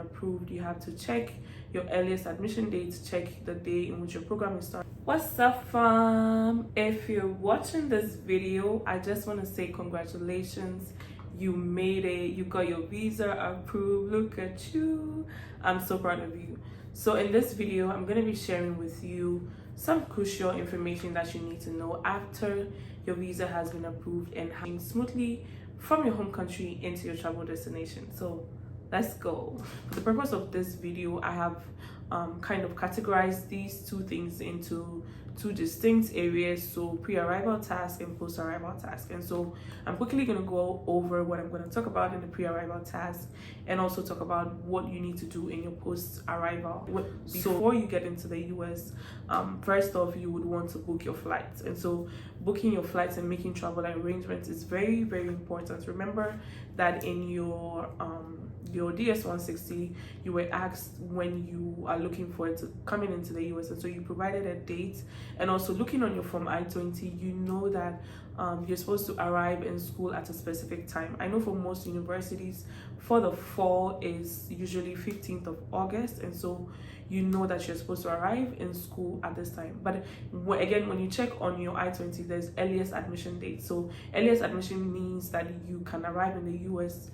approved, you have to check your earliest admission date, check the day in which your program is starting. What's up, fam? If you're watching this video, I just want to say congratulations. You made it. You got your visa approved. Look at you. I'm so proud of you. So in this video, I'm going to be sharing with you some crucial information that you need to know after your visa has been approved and heading smoothly from your home country into your travel destination. So let's go. For the purpose of this video, I have kind of categorized these two things into two distinct areas, so pre-arrival task and post-arrival task. And so I'm quickly going to go over what I'm going to talk about in the pre-arrival task and also talk about what you need to do in your post-arrival. Before you get into the US, first off, you would want to book your flights. And so booking your flights and making travel arrangements is very, very important. Remember that in your DS-160, you were asked when you are looking for it to coming into the US, and so you provided a date. And also looking on your form I-20, you know that you're supposed to arrive in school at a specific time. I know for most universities, for the fall is usually 15th of August, and so you know that you're supposed to arrive in school at this time. But again, when you check on your I-20, there's earliest admission date. So earliest admission means that you can arrive in the US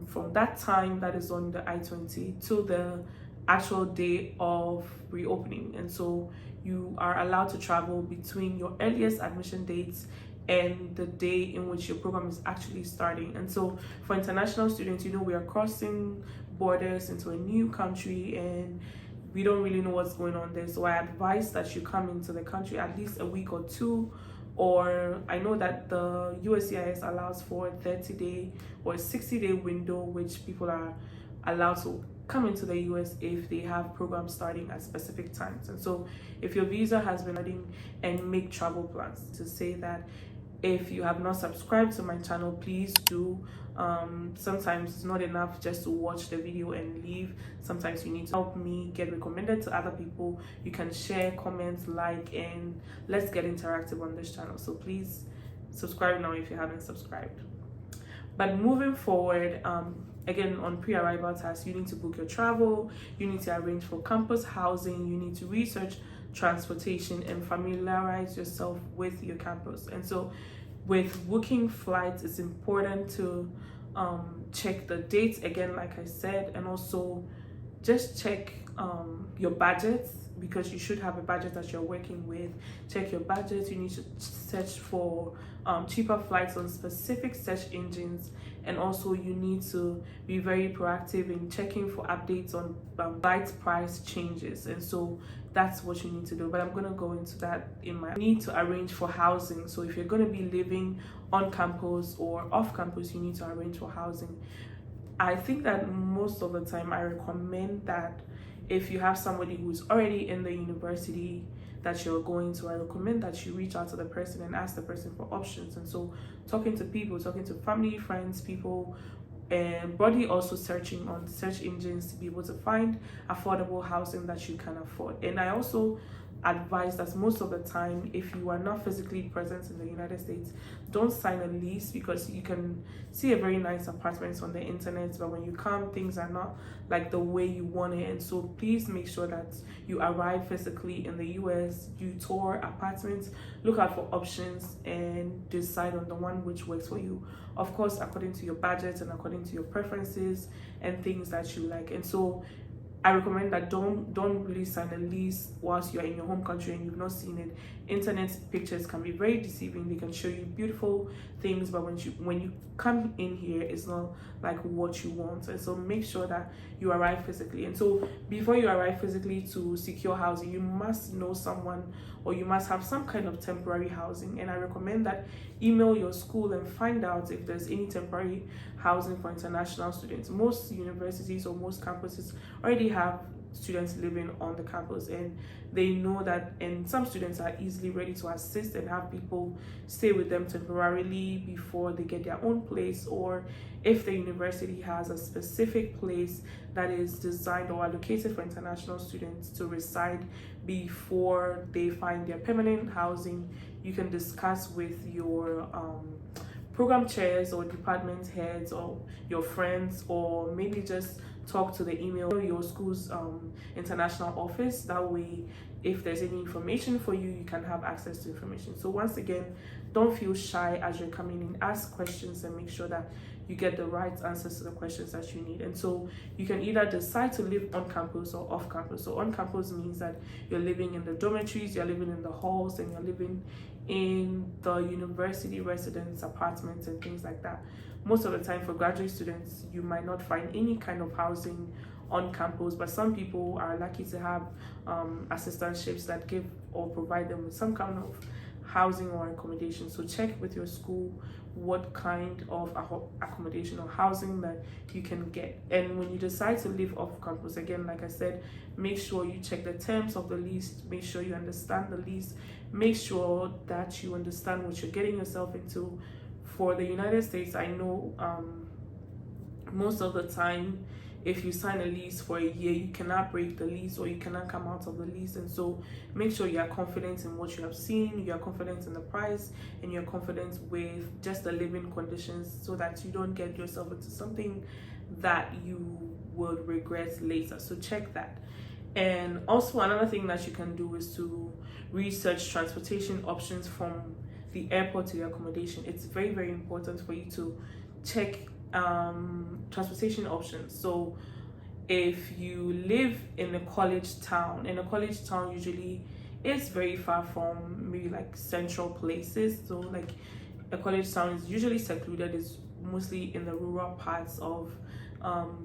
from that time that is on the I-20 to the actual day of reopening. And so you are allowed to travel between your earliest admission dates and the day in which your program is actually starting. And so for international students, you know, we are crossing borders into a new country and we don't really know what's going on there. So I advise that you come into the country at least a week or two, or I know that the USCIS allows for a 30-day or a 60-day window, which people are allowed to come into the US if they have programs starting at specific times. And so if your visa has been running, and make travel plans. To say that if you have not subscribed to my channel, please do. Sometimes it's not enough just to watch the video and leave. Sometimes you need to help me get recommended to other people. You can share, comment, like, and let's get interactive on this channel. So please subscribe now if you haven't subscribed. But moving forward, again, on pre-arrival tasks, you need to book your travel, you need to arrange for campus housing, you need to research transportation and familiarize yourself with your campus. And so with booking flights, it's important to check the dates again, like I said, and also just check your budgets, because you should have a budget that you're working with. Check your budget. You need to search for cheaper flights on specific search engines, and also you need to be very proactive in checking for updates on flight price changes. And so that's what you need to do, but I'm going to go into that in my need to arrange for housing. So if you're going to be living on campus or off campus, you need to arrange for housing. I think that most of the time I recommend that if you have somebody who's already in the university that you're going to, I recommend that you reach out to the person and ask the person for options. And so talking to people, talking to family, friends, people, and broadly also searching on search engines to be able to find affordable housing that you can afford. And I also advise that most of the time, if you are not physically present in the United States, don't sign a lease, because you can see a very nice apartments on the internet, but when you come, things are not like the way you want it. And so please make sure that you arrive physically in the US, you tour apartments, look out for options, and decide on the one which works for you, of course according to your budget and according to your preferences and things that you like. And so I recommend that don't really sign a lease whilst you're in your home country and you've not seen it. Internet pictures can be very deceiving. They can show you beautiful things, but when you come in here, it's not like what you want. And so make sure that you arrive physically. And so before you arrive physically, to secure housing, you must know someone, or you must have some kind of temporary housing. And I recommend that email your school and find out if there's any temporary housing for international students. Most universities or most campuses already have students living on the campus, and they know that, and some students are easily ready to assist and have people stay with them temporarily before they get their own place, or if the university has a specific place that is designed or allocated for international students to reside before they find their permanent housing, you can discuss with your program chairs or department heads or your friends, or maybe just talk to the email, your school's international office. That way, if there's any information for you, you can have access to information. So once again, don't feel shy as you're coming in. Ask questions and make sure that you get the right answers to the questions that you need. And so you can either decide to live on campus or off campus. So on campus means that you're living in the dormitories, you're living in the halls, and you're living in the university residence apartments and things like that. Most of the time for graduate students, you might not find any kind of housing on campus, but some people are lucky to have assistantships that give or provide them with some kind of housing or accommodation. So check with your school what kind of accommodation or housing that you can get. And when you decide to live off campus, again, like I said, make sure you check the terms of the lease, make sure you understand the lease, make sure that you understand what you're getting yourself into. For the United States, I know most of the time, if you sign a lease for a year, you cannot break the lease or you cannot come out of the lease. And so make sure you are confident in what you have seen, you are confident in the price, and you're confident with just the living conditions, so that you don't get yourself into something that you would regret later. So check that. And also another thing that you can do is to research transportation options from the airport to your accommodation. It's very, very important for you to check transportation options. So if you live in a college town, usually it's very far from maybe like central places. So like a college town is usually secluded, it's mostly in the rural parts of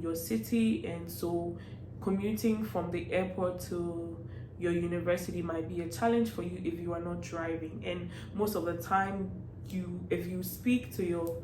your city, and so commuting from the airport to your university might be a challenge for you if you are not driving. And most of the time, if you speak to your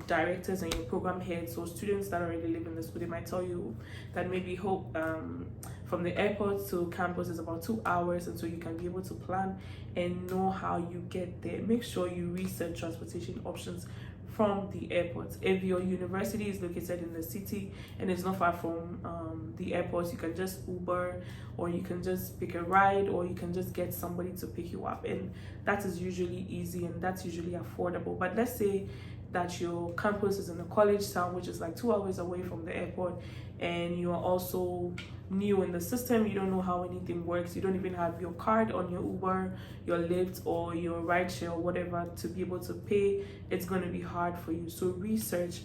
directors and your program heads, or students that already live in the school, they might tell you that maybe from the airport to campus is about 2 hours, and so you can be able to plan and know how you get there. Make sure you research transportation options from the airport. If your university is located in the city and it's not far from the airport, you can just Uber, or you can just pick a ride, or you can just get somebody to pick you up, and that is usually easy and that's usually affordable. But let's say that your campus is in a college town, which is like 2 hours away from the airport, and you're also new in the system, you don't know how anything works, you don't even have your card on your Uber, your Lyft, or your rideshare, or whatever, to be able to pay. It's going to be hard for you. So research,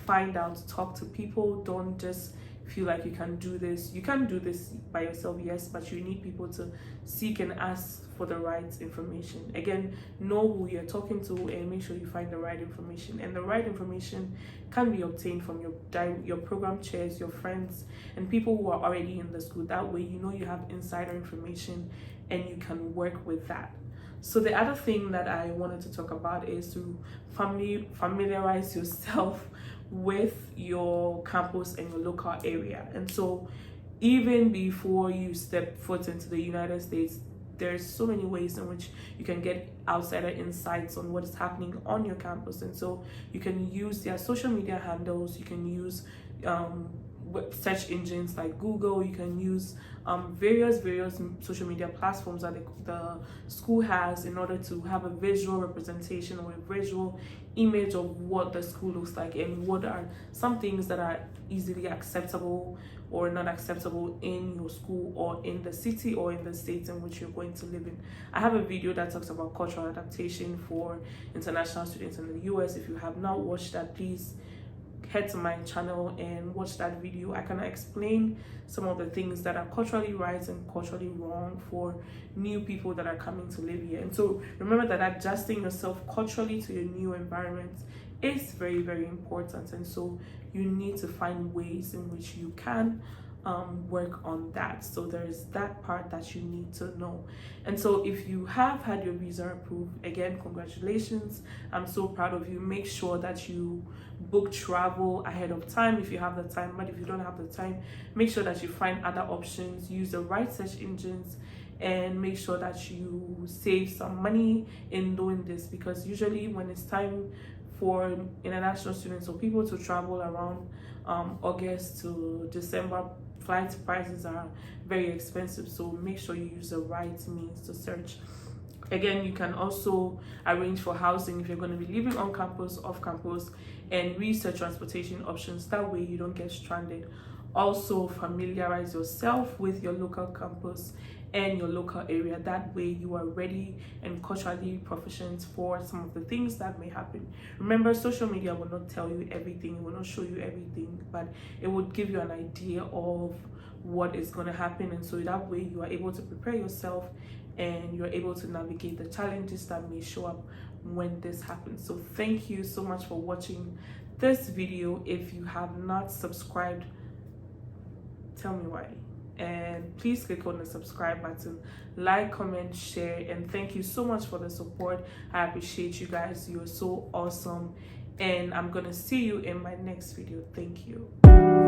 find out, talk to people. Don't just feel like you can do this. You can do this by yourself, yes, but you need people to seek and ask for the right information. Again, know who you're talking to and make sure you find the right information. And the right information can be obtained from your program chairs, your friends, and people who are already in the school. That way, you know you have insider information and you can work with that. So the other thing that I wanted to talk about is to familiarize yourself with your campus and your local area. And so even before you step foot into the United States, there's so many ways in which you can get outsider insights on what is happening on your campus. And so you can use their social media handles, you can use search engines like Google, you can use various social media platforms that the school has, in order to have a visual representation or a visual image of what the school looks like and what are some things that are easily acceptable or not acceptable in your school or in the city or in the states in which you're going to live in. I have a video that talks about cultural adaptation for international students in the US. If you have not watched that, please head to my channel and watch that video. I can explain some of the things that are culturally right and culturally wrong for new people that are coming to live here. And so remember that adjusting yourself culturally to your new environment is very, very important. And so you need to find ways in which you can work on that. So there's that part that you need to know. And so if you have had your visa approved, again, congratulations. I'm so proud of you. Make sure that you book travel ahead of time if you have the time. But if you don't have the time, make sure that you find other options, use the right search engines, and make sure that you save some money in doing this, because usually when it's time for international students or people to travel around August to December, flight prices are very expensive. So make sure you use the right means to search. Again, you can also arrange for housing if you're going to be living on campus, off campus, and research transportation options. That way you don't get stranded Also familiarize yourself with your local campus and your local area. That way you are ready and culturally proficient for some of the things that may happen. Remember, social media will not tell you everything, it will not show you everything, but it would give you an idea of what is going to happen, and so that way you are able to prepare yourself and you're able to navigate the challenges that may show up when this happens. So thank you so much for watching this video. If you have not subscribed, tell me why, and please click on the subscribe button, like, comment, share, and thank you so much for the support. I appreciate you guys. You're so awesome, and I'm gonna see you in my next video. Thank you.